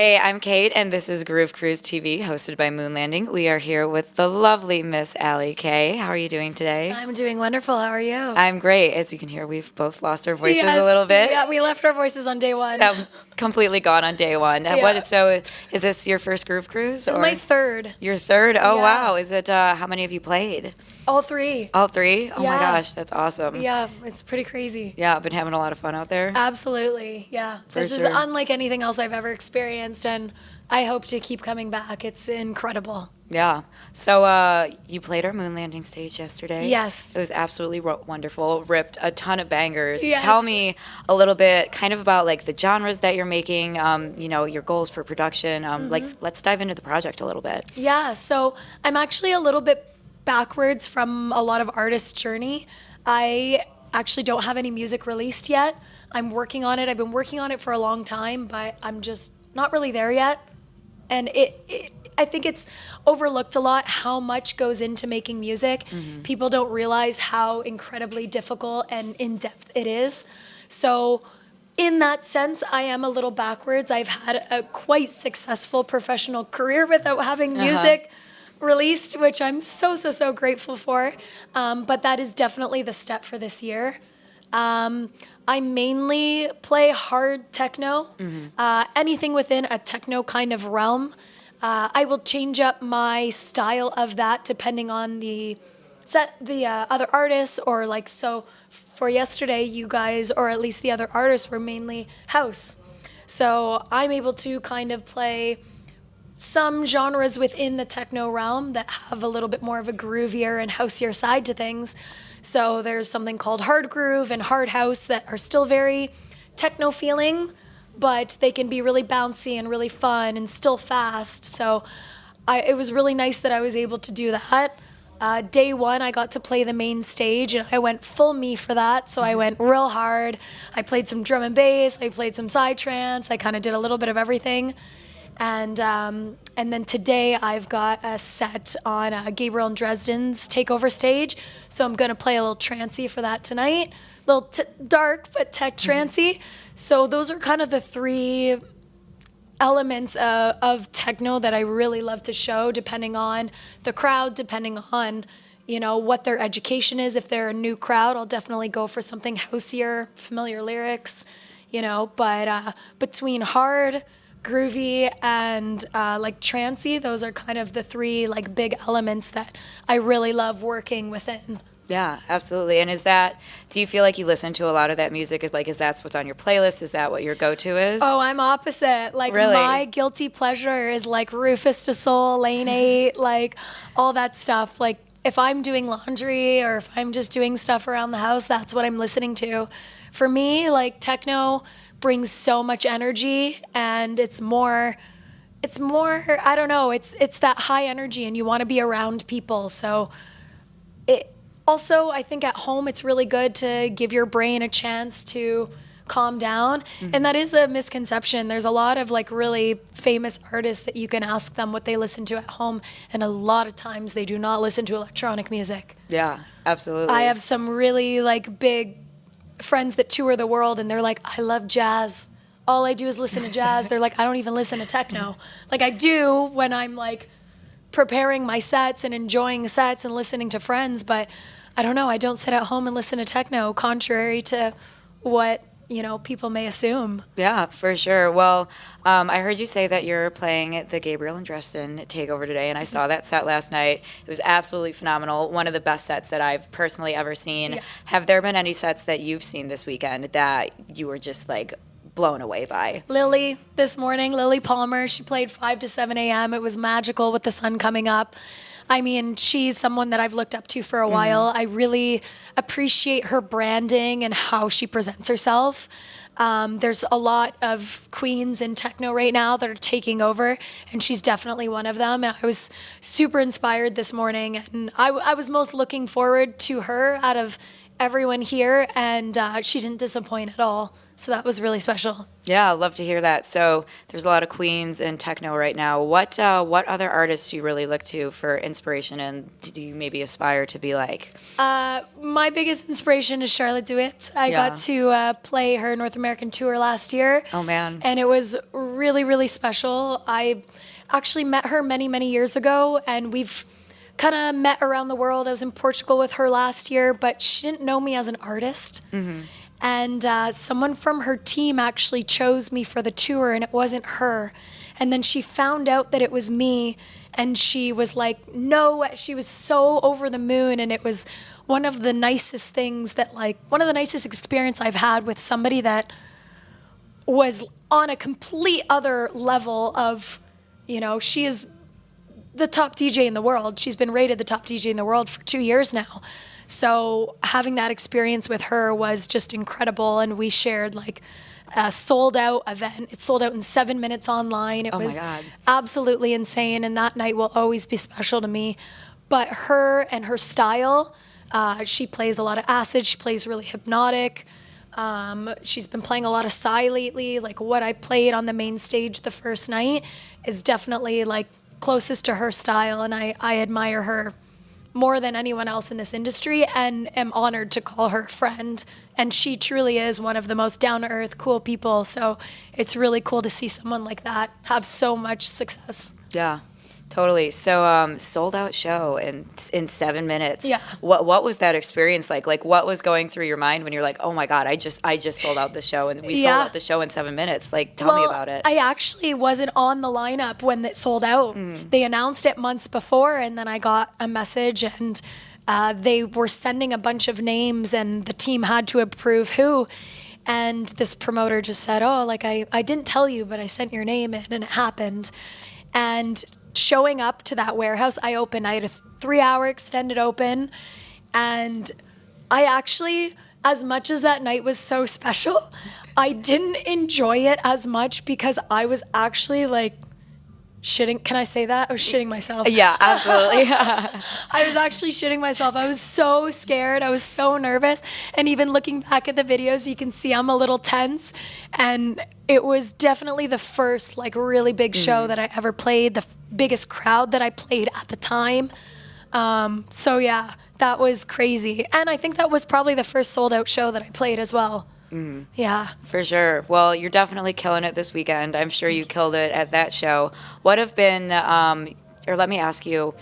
Hey, I'm Kate, and this is Groove Cruise TV, hosted by Lvnding. We are here with the lovely Miss Allie Kay. How are you doing today? I'm doing wonderful. How are you? I'm great. As you can hear, we've both lost our voices a little bit. Yeah, we left our voices on day one. Completely gone on day one. Yeah. So is this your first Groove Cruise? It's my third. Your third? Oh, Yeah. wow. Is it, how many have you played? All three. All three? Oh, my Yeah. gosh. That's awesome. Yeah, it's pretty crazy. Yeah, I've been having a lot of fun out there. Absolutely. Yeah. This is sure. unlike anything else I've ever experienced, and I hope to keep coming back. It's incredible. Yeah. So you played our moon landing stage yesterday. Yes. It was absolutely wonderful. Ripped a ton of bangers. Yes. Tell me a little bit kind of about like the genres that you're making, your goals for production. Let's dive into the project a little bit. Yeah, so I'm actually a little bit backwards from a lot of artists' journey. I actually don't have any music released yet. I'm working on it. I've been working on it for a long time, but I'm just not really there yet. And I think it's overlooked a lot how much goes into making music. Mm-hmm. People don't realize how incredibly difficult and in-depth it is. So in that sense, I am a little backwards. I've had a quite successful professional career without having music released, which I'm so grateful for. But that is definitely the step for this year. I mainly play hard techno, anything within a techno kind of realm. I will change up my style of that depending on the other artists, or like, so for yesterday, you guys, or at least the other artists, were mainly house. So I'm able to kind of play some genres within the techno realm that have a little bit more of a groovier and houseier side to things. So there's something called hard groove and hard house that are still very techno feeling, but they can be really bouncy and really fun and still fast. So it was really nice that I was able to do that. Day one, I got to play the main stage, and I went full me for that. So I went real hard. I played some drum and bass. I played some psytrance. I kind of did a little bit of everything. And then today I've got a set on Gabriel and Dresden's Takeover stage. So I'm going to play a little trancey for that tonight. A little dark, but tech trancey. So those are kind of the three elements of techno that I really love to show, depending on the crowd, depending on, what their education is. If they're a new crowd, I'll definitely go for something houseier, familiar lyrics, but between hard, groovy, and like trancey, those are kind of the three like big elements that I really love working within. Yeah, absolutely. And do you feel like you listen to a lot of that music? Is that what's on your playlist? Is that what your go-to is? Oh, I'm opposite. Like, really? My guilty pleasure is like Rufus to Soul, Lane 8, like all that stuff. Like, if I'm doing laundry or if I'm just doing stuff around the house, that's what I'm listening to. For me, like, techno brings so much energy, and it's more, I don't know, it's that high energy, and you want to be around people. So also, I think at home it's really good to give your brain a chance to calm down. Mm-hmm. And that is a misconception. There's a lot of like really famous artists that you can ask them what they listen to at home, and a lot of times they do not listen to electronic music. Yeah, absolutely. I have some really like big friends that tour the world, and they're like, I love jazz. All I do is listen to jazz. They're like, I don't even listen to techno. Like, I do when I'm like preparing my sets and enjoying sets and listening to friends, but I don't know, I don't sit at home and listen to techno, contrary to what, people may assume. Yeah, for sure. Well, I heard you say that you're playing the Gabriel and Dresden Takeover today, and I saw that set last night. It was absolutely phenomenal. One of the best sets that I've personally ever seen. Yeah. Have there been any sets that you've seen this weekend that you were just like blown away by? Lily this morning, Lily Palmer, she played 5 to 7 a.m. It was magical with the sun coming up. I mean, she's someone that I've looked up to for a while. I really appreciate her branding and how she presents herself. There's a lot of queens in techno right now that are taking over, and she's definitely one of them. And I was super inspired this morning, and I was most looking forward to her out of everyone here, and she didn't disappoint at all. So that was really special. Yeah, I'd love to hear that. So there's a lot of queens in techno right now. What other artists do you really look to for inspiration, and do you maybe aspire to be like? My biggest inspiration is Charlotte DeWitt. I got to play her North American tour last year. Oh, man. And it was really really, really special. I actually met her many, many years ago, and we've kind of met around the world. I was in Portugal with her last year, but she didn't know me as an artist. And someone from her team actually chose me for the tour, and it wasn't her. And then she found out that it was me, and she was like, no, she was so over the moon. And it was one of the nicest things that, like, one of the nicest experience I've had with somebody that was on a complete other level of, you know, she is the top DJ in the world. She's been rated the top DJ in the world for 2 years now. So having that experience with her was just incredible. And we shared like a sold out event. It sold out in 7 minutes online. It was absolutely insane. And that night will always be special to me. But her and her style, she plays a lot of acid. She plays really hypnotic. She's been playing a lot of Psy lately. Like what I played on the main stage the first night is definitely like closest to her style. And I admire her more than anyone else in this industry and am honored to call her a friend. And she truly is one of the most down-to-earth, cool people. So it's really cool to see someone like that have so much success. Yeah, totally. So sold out show in 7 minutes. Yeah. What was that experience like? Like what was going through your mind when you're like, oh my God, I just sold out the show and we sold out the show in 7 minutes. Like tell me about it. I actually wasn't on the lineup when it sold out. They announced it months before, and then I got a message, and they were sending a bunch of names, and the team had to approve who. And this promoter just said, oh, like I didn't tell you, but I sent your name in, and it happened. And showing up to that warehouse, I had a 3-hour extended open, and I actually, as much as that night was so special, I didn't enjoy it as much because I was actually like shitting. Can I say that? I was shitting myself. Yeah, absolutely. I was actually shitting myself. I was so scared. I was so nervous. And even looking back at the videos, you can see I'm a little tense. And it was definitely the first like really big show that I ever played, the biggest crowd that I played at the time. So yeah, that was crazy. And I think that was probably the first sold out show that I played as well. Yeah. For sure. Well, you're definitely killing it this weekend. I'm sure you killed it at that show. What have been, or let me ask you,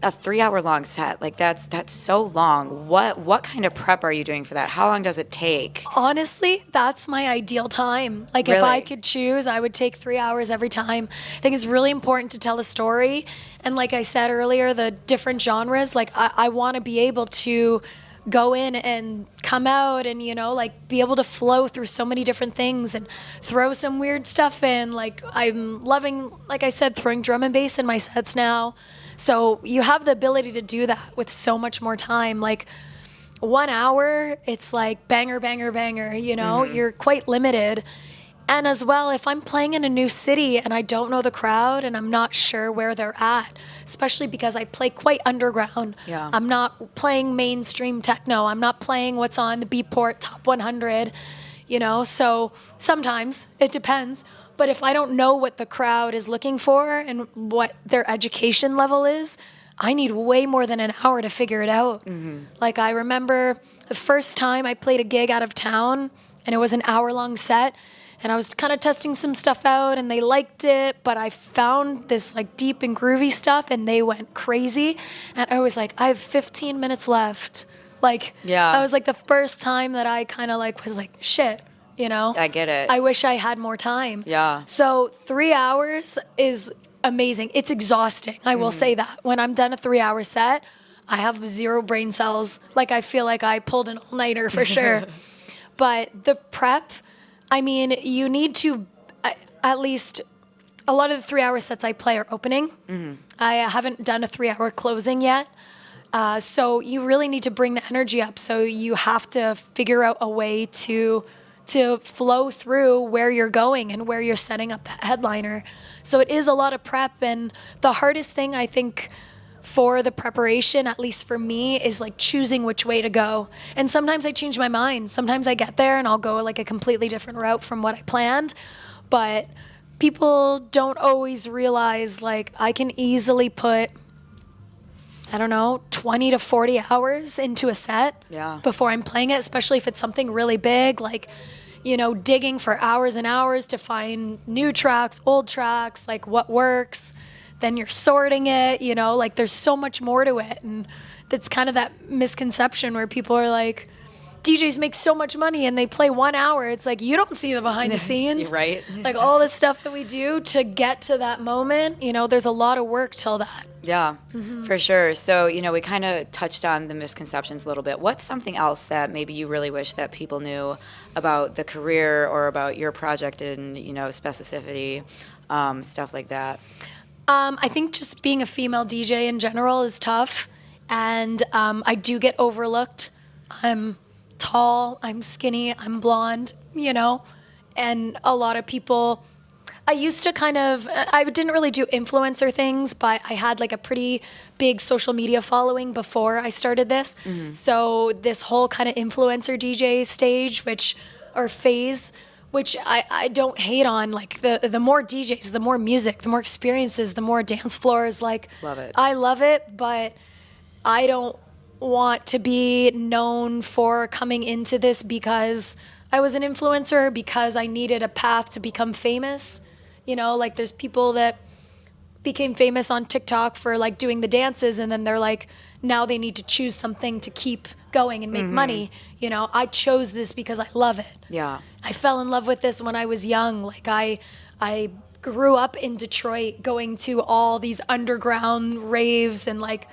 a 3-hour long set, like that's so long. What kind of prep are you doing for that? How long does it take? Honestly, that's my ideal time. Like if I could choose, I would take 3 hours every time. I think it's really important to tell a story. And like I said earlier, the different genres, like I want to be able to go in and come out and, you know, like be able to flow through so many different things and throw some weird stuff in. Like I'm loving, like I said, throwing drum and bass in my sets now. So you have the ability to do that with so much more time. Like 1 hour, it's like banger, banger, banger, you know, you're quite limited. And as well, if I'm playing in a new city and I don't know the crowd and I'm not sure where they're at, especially because I play quite underground. Yeah. I'm not playing mainstream techno. I'm not playing what's on the Beatport Top 100, you know, so sometimes it depends. But if I don't know what the crowd is looking for and what their education level is, I need way more than an hour to figure it out. Like I remember the first time I played a gig out of town and it was an hour-long set. And I was kind of testing some stuff out and they liked it, but I found this like deep and groovy stuff and they went crazy. And I was like, I have 15 minutes left. Like, that was like the first time that I kind of like was like, shit, you know? I get it. I wish I had more time. Yeah. So 3 hours is amazing. It's exhausting. I will say that. When I'm done a 3-hour set, I have 0 brain cells. Like I feel like I pulled an all-nighter for sure. But the prep, I mean, you need to, at least, a lot of the 3-hour sets I play are opening. I haven't done a 3-hour closing yet. So you really need to bring the energy up. So you have to figure out a way to flow through where you're going and where you're setting up that headliner. So it is a lot of prep. And the hardest thing, I think, for the preparation, at least for me, is like choosing which way to go. And sometimes I change my mind. Sometimes I get there and I'll go like a completely different route from what I planned. But people don't always realize like I can easily put, I don't know, 20 to 40 hours into a set before I'm playing it, especially if it's something really big. Like, digging for hours and hours to find new tracks, old tracks, like what works. Then you're sorting it, like there's so much more to it. And that's kind of that misconception where people are like, DJs make so much money and they play 1 hour. It's like, you don't see the behind the scenes. Right. Like all the stuff that we do to get to that moment, there's a lot of work till that. Yeah, for sure. So, we kind of touched on the misconceptions a little bit. What's something else that maybe you really wish that people knew about the career or about your project in, specificity, stuff like that? I think just being a female DJ in general is tough. And I do get overlooked. I'm tall, I'm skinny, I'm blonde, and a lot of people, I used to I didn't really do influencer things, but I had like a pretty big social media following before I started this. Mm-hmm. So this whole kind of influencer DJ stage, or phase, which I don't hate on, like the more DJs, the more music, the more experiences, the more dance floors, like love it. I love it, but I don't want to be known for coming into this because I was an influencer, because I needed a path to become famous. Like there's people that became famous on TikTok for like doing the dances, and then they're like, now they need to choose something to keep going and make money. I chose this because I love it. Yeah. I fell in love with this when I was young. Like I grew up in Detroit going to all these underground raves and like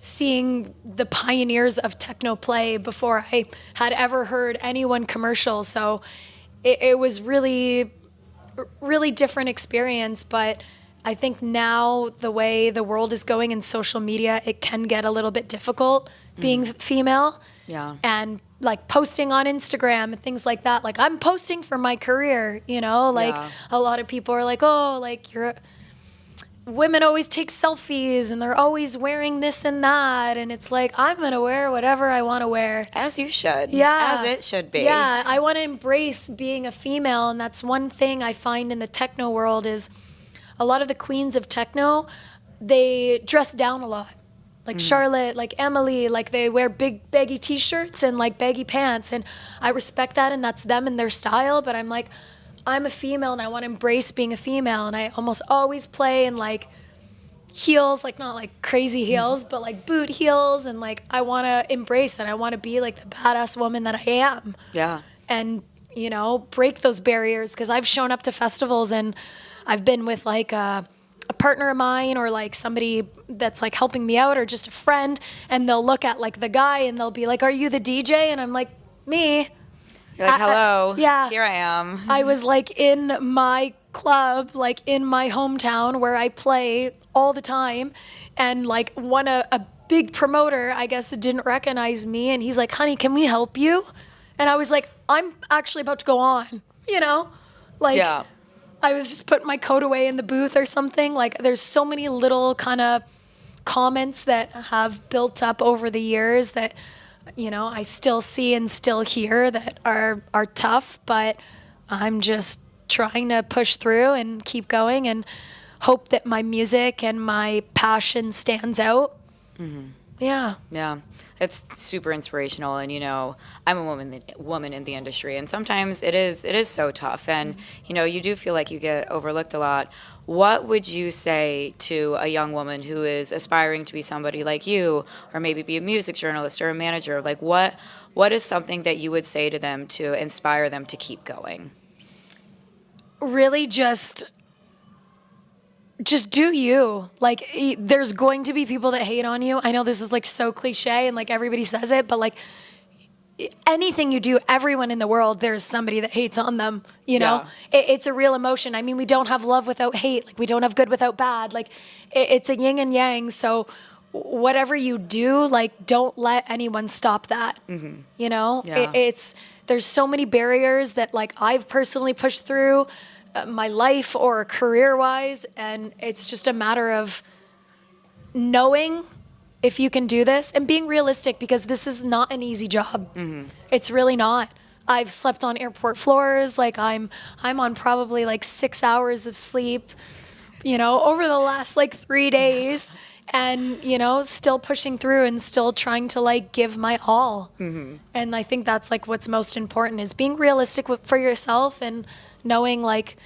seeing the pioneers of techno play before I had ever heard anyone commercial. So it was really, really different experience. But I think now the way the world is going in social media, it can get a little bit difficult being female. Yeah. And like posting on Instagram and things like that. Like I'm posting for my career, a lot of people are like, oh, like women always take selfies and they're always wearing this and that. And it's like, I'm going to wear whatever I want to wear. As you should. Yeah. As it should be. Yeah. I want to embrace being a female. And that's one thing I find in the techno world is a lot of the queens of techno, they dress down a lot. Like Charlotte, like Emily, like they wear big baggy t-shirts and like baggy pants. And I respect that, and that's them and their style. But I'm like, I'm a female and I want to embrace being a female. And I almost always play in like heels, like not like crazy heels, but like boot heels. And like, I want to embrace it. I want to be like the badass woman that I am. Yeah. And, break those barriers. Cause I've shown up to festivals and I've been with like a partner of mine or like somebody that's like helping me out or just a friend. And they'll look at like the guy and they'll be like, are you the DJ? And I'm like, me. You're like, hello. Yeah. Here I am. I was like in my club, like in my hometown where I play all the time. And like a big promoter, I guess, didn't recognize me. And he's like, honey, can we help you? And I was like, I'm actually about to go on, Like, yeah. I was just putting my coat away in the booth or something. Like there's so many little kind of comments that have built up over the years that, I still see and still hear that are tough, but I'm just trying to push through and keep going and hope that my music and my passion stands out. Mm-hmm. Yeah. Yeah. It's super inspirational. And, I'm a woman in the industry, and sometimes it is so tough. And, you do feel like you get overlooked a lot. What would you say to a young woman who is aspiring to be somebody like you, or maybe be a music journalist or a manager? Like what is something that you would say to them to inspire them to keep going? Really just do you. Like, there's going to be people that hate on you. I know this is like so cliche and like everybody says it, but like anything you do, everyone in the world, there's somebody that hates on them, Yeah. It's a real emotion. I mean, we don't have love without hate. Like we don't have good without bad. Like it's a yin and yang. So whatever you do, like don't let anyone stop that. Mm-hmm. Yeah. There's so many barriers that like I've personally pushed through my life or career-wise, and it's just a matter of knowing if you can do this and being realistic, because this is not an easy job. Mm-hmm. It's really not. I've slept on airport floors. Like I'm on probably like 6 hours of sleep, over the last like 3 days. and, you know, still pushing through and still trying to like give my all. And I think that's like what's most important is being realistic for yourself and knowing like,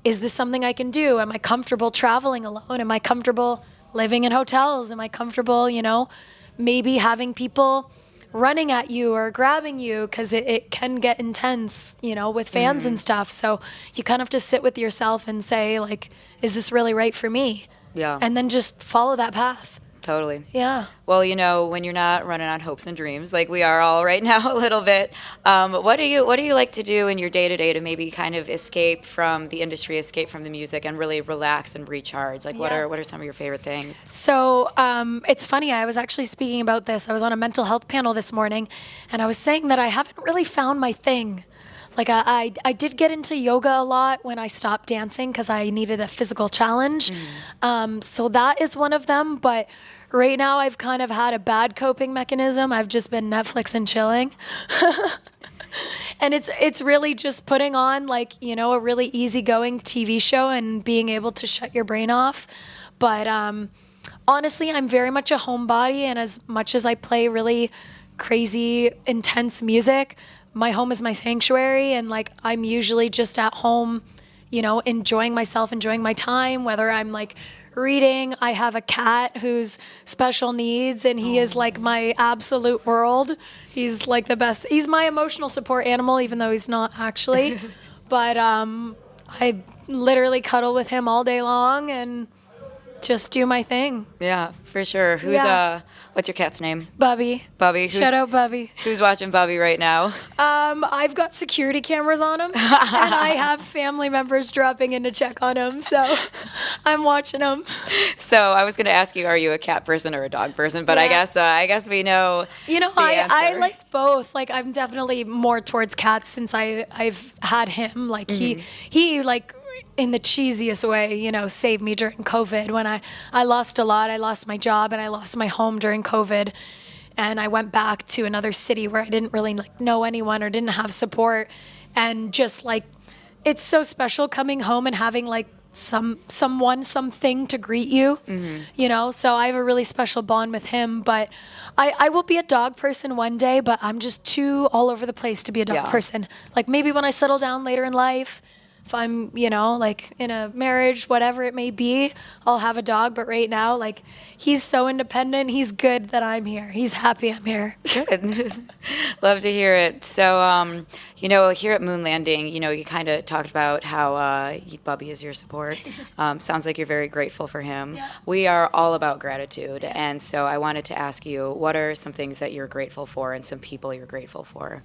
is this something I can do? Am I comfortable traveling alone? Am I comfortable living in hotels? Am I comfortable, you know, maybe having people running at you or grabbing you, because it can get intense, you know, with fans and stuff. So you kind of have to sit with yourself and say, like, is this really right for me? Yeah. And then just follow that path. Totally. Yeah. Well, you know, when you're not running on hopes and dreams like we are all right now a little bit, what do you like to do in your day-to-day to maybe kind of escape from the industry, escape from the music, and really relax and recharge? Like, what are some of your favorite things? So it's funny. I was actually speaking about this. I was on a mental health panel this morning, and I was saying that I haven't really found my thing. Like I did get into yoga a lot when I stopped dancing because I needed a physical challenge. So that is one of them. But right now I've kind of had a bad coping mechanism. I've just been Netflix and chilling. And it's really just putting on like, you know, a really easygoing TV show and being able to shut your brain off. But honestly, I'm very much a homebody. And as much as I play really crazy, intense music, my home is my sanctuary, and like I'm usually just at home, you know, enjoying myself, enjoying my time, whether I'm like reading. I have a cat who's special needs, and he is like my absolute world. He's like the best. He's my emotional support animal, even though he's not actually. But I literally cuddle with him all day long and just do my thing. Yeah, for sure. What's your cat's name? Bubby. Bubby. Shout out Bubby. Who's watching Bubby right now? I've got security cameras on him, and I have family members dropping in to check on him, so I'm watching him. So I was going to ask you, are you a cat person or a dog person? But I guess we know. You know, I like both. Like I'm definitely more towards cats since I've had him. Like he like, in the cheesiest way, you know, saved me during COVID when I lost a lot. I lost my job and I lost my home during COVID. And I went back to another city where I didn't really like know anyone or didn't have support. And just like, it's so special coming home and having like something to greet you, you know? So I have a really special bond with him, but I will be a dog person one day, but I'm just too all over the place to be a dog person. Like maybe when I settle down later in life, if I'm, you know, like in a marriage, whatever it may be, I'll have a dog. But right now, like, he's so independent. He's good that I'm here. He's happy I'm here. Good. Love to hear it. So, you know, here at Lvnding, you know, you kind of talked about how Bubby is your support. Sounds like you're very grateful for him. Yeah. We are all about gratitude. And so I wanted to ask you, what are some things that you're grateful for and some people you're grateful for?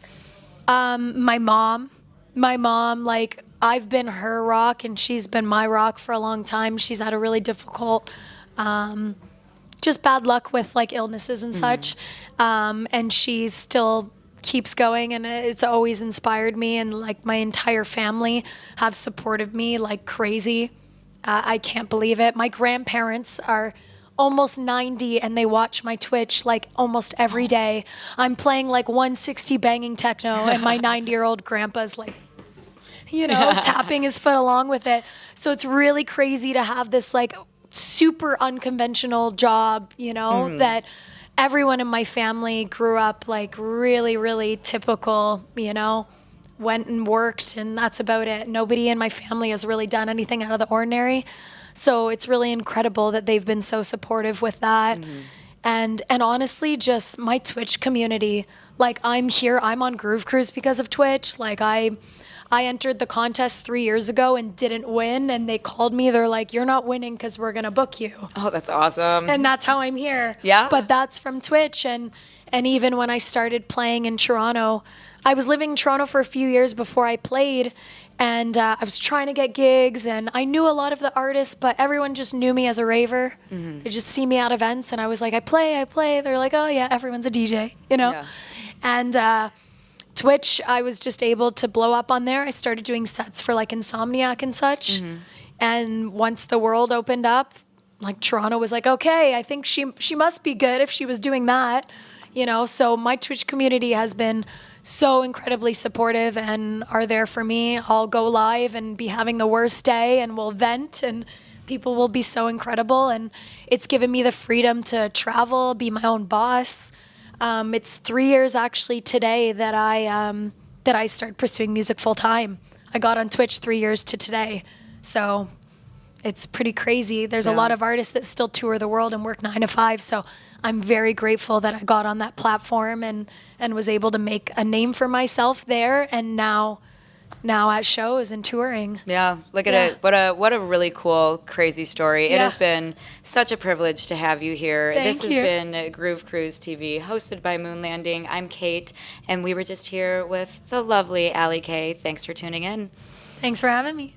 My mom, like, I've been her rock and she's been my rock for a long time. She's had a really difficult, just bad luck with like illnesses and such. And she still keeps going, and it's always inspired me, and like my entire family have supported me like crazy. I can't believe it. My grandparents are almost 90 and they watch my Twitch like almost every day. I'm playing like 160 banging techno and my 90-year-old grandpa's like, you know, tapping his foot along with it. So it's really crazy to have this like super unconventional job, you know, that everyone in my family grew up like really, really typical, you know, went and worked and that's about it. Nobody in my family has really done anything out of the ordinary. So it's really incredible that they've been so supportive with that. And honestly, just my Twitch community, like I'm on Groove Cruise because of Twitch. Like I entered the contest 3 years ago and didn't win, and they called me. They're like, "You're not winning because we're gonna book you." Oh, that's awesome. And that's how I'm here. Yeah. But that's from Twitch, and even when I started playing in Toronto, I was living in Toronto for a few years before I played, and I was trying to get gigs, and I knew a lot of the artists, but everyone just knew me as a raver. They just see me at events, and I was like, I play. They're like, "Oh yeah, everyone's a DJ," you know. Yeah. And Twitch, I was just able to blow up on there. I started doing sets for like Insomniac and such. And once the world opened up, like Toronto was like, okay, I think she must be good if she was doing that, you know. So my Twitch community has been so incredibly supportive and are there for me. I'll go live and be having the worst day and we'll vent and People will be so incredible, and it's given me the freedom to travel, be my own boss. It's 3 years actually today that I started pursuing music full time. I got on Twitch 3 years to today, so it's pretty crazy. There's a lot of artists that still tour the world and work 9 to 5, so I'm very grateful that I got on that platform and was able to make a name for myself there, and now at shows and touring. Yeah, look at it. What a really cool, crazy story. It has been such a privilege to have you here. This has been Groove Cruise TV, hosted by Lvnding. I'm Kate, and we were just here with the lovely Allie Kay. Thanks for tuning in. Thanks for having me.